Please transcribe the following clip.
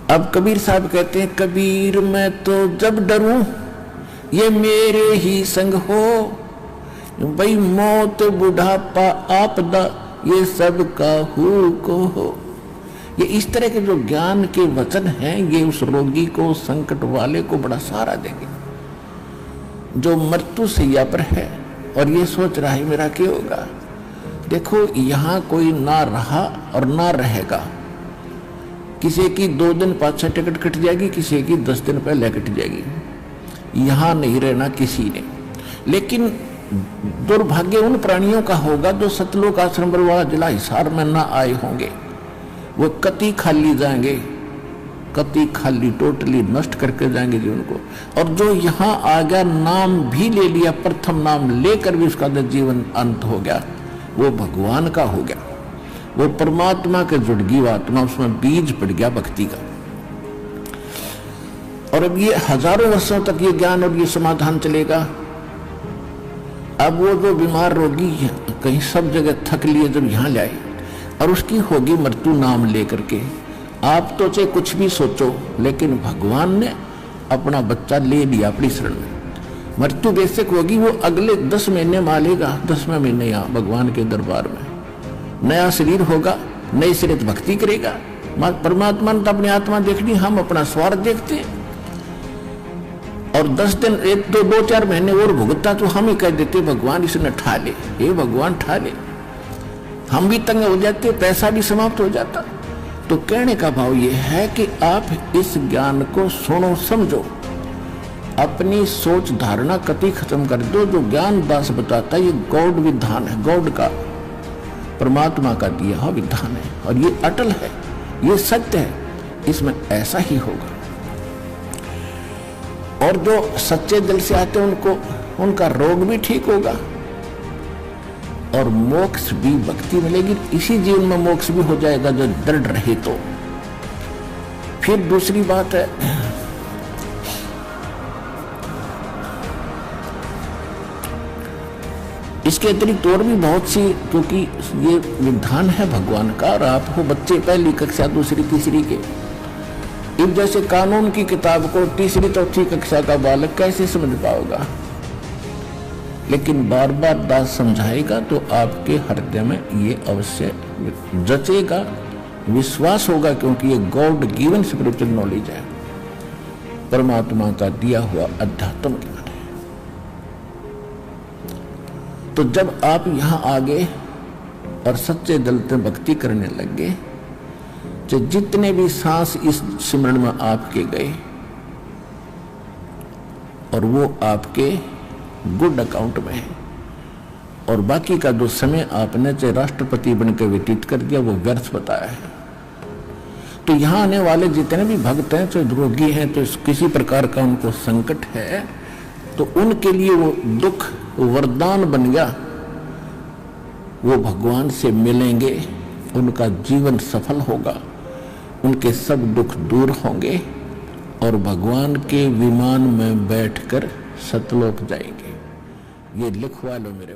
अब कबीर साहब कहते हैं, कबीर मैं तो जब डरूं ये मेरे ही संग हो, भाई मौत बुढ़ापा आपदा ये सब काहू को हो। ये इस तरह के जो ज्ञान के वचन हैं ये उस रोगी को, संकट वाले को बड़ा सहारा देंगे जो मृत्यु सैया पर है और ये सोच रहा है मेरा क्या होगा। देखो यहाँ कोई ना रहा और ना रहेगा। किसी की 2 दिन पाछे टिकट कट जाएगी, किसी की 10 दिन पहले कट जाएगी। यहाँ नहीं रहना किसी ने। लेकिन दुर्भाग्य उन प्राणियों का होगा जो सतलोक आश्रम बरवाला जिला हिसार में ना आए होंगे। वो कति खाली जाएंगे, कति खाली, टोटली नष्ट करके जाएंगे जीवन को। और जो यहाँ आ गया, नाम भी ले लिया, प्रथम नाम लेकर भी उसका जीवन अंत हो गया, वो भगवान का हो गया, वो परमात्मा के जुड़ गई आत्मा, उसमें बीज पड़ गया भक्ति का। और अब ये हजारों वर्षों तक ये ज्ञान और ये समाधान चलेगा। अब वो जो बीमार रोगी है कहीं सब जगह थक लिए जब यहाँ लाए और उसकी होगी मृत्यु नाम लेकर के, आप तो चाहे कुछ भी सोचो लेकिन भगवान ने अपना बच्चा ले लिया अपनी शरण में। मृत्यु बेशक होगी, वो अगले 10 महीने मालेगा, 10वें महीने यहाँ भगवान के दरबार में नया शरीर होगा, नई सिरे भक्ति करेगा। परमात्मा ने तो अपनी आत्मा देखनी, हम अपना स्वार्थ देखते हैं। और 10 दिन, 2-4 महीने और भुगता तो हम ही कह देते भगवान इसने ठा ले, हे भगवान ठा ले। हम भी तंग हो जाते, पैसा भी समाप्त हो जाता। तो कहने का भाव ये है कि आप इस ज्ञान को सुनो, समझो, अपनी सोच धारणा कति खत्म कर दो। जो ज्ञान दास बताता है ये गॉड विधान है, गॉड का, परमात्मा का दिया हुआ विधान है और ये अटल है, ये सत्य है, इसमें ऐसा ही होगा। और जो सच्चे दिल से आते हैं उनको, उनका रोग भी ठीक होगा और मोक्ष भी, भक्ति मिलेगी। इसी जीवन में मोक्ष भी हो जाएगा जो दृढ़ रहे तो। फिर दूसरी बात है, इसके अतिरिक्त और भी बहुत सी, क्योंकि ये विधान है भगवान का और आप हो बच्चे पहली कक्षा, दूसरी, तीसरी के। इस जैसे कानून की किताब को तीसरी चौथी कक्षा का बालक कैसे समझ पाएगा? लेकिन बार बार दास समझाएगा तो आपके हृदय में ये अवश्य जचेगा, विश्वास होगा, क्योंकि ये गॉड गिवन स्पिरिचुअल नॉलेज है, परमात्मा का दिया हुआ अध्यात्म ज्ञान है। तो जब आप यहाँ आ गए और सच्चे दिल से भक्ति करने लगे, तो जितने भी सांस इस सिमरन में आपके गए और वो आपके गुड अकाउंट में है, और बाकी का जो समय आपने चाहे राष्ट्रपति बनकर व्यतीत कर दिया वो व्यर्थ बताया है। तो यहाँ आने वाले जितने भी भक्त हैं, चाहे रोगी हैं, तो किसी प्रकार का उनको संकट है, तो उनके लिए वो दुख वरदान बन गया। वो भगवान से मिलेंगे, उनका जीवन सफल होगा, उनके सब दुख दूर होंगे और भगवान के विमान में बैठकर सतलोक जाएंगे। ये लिखवा लो मेरे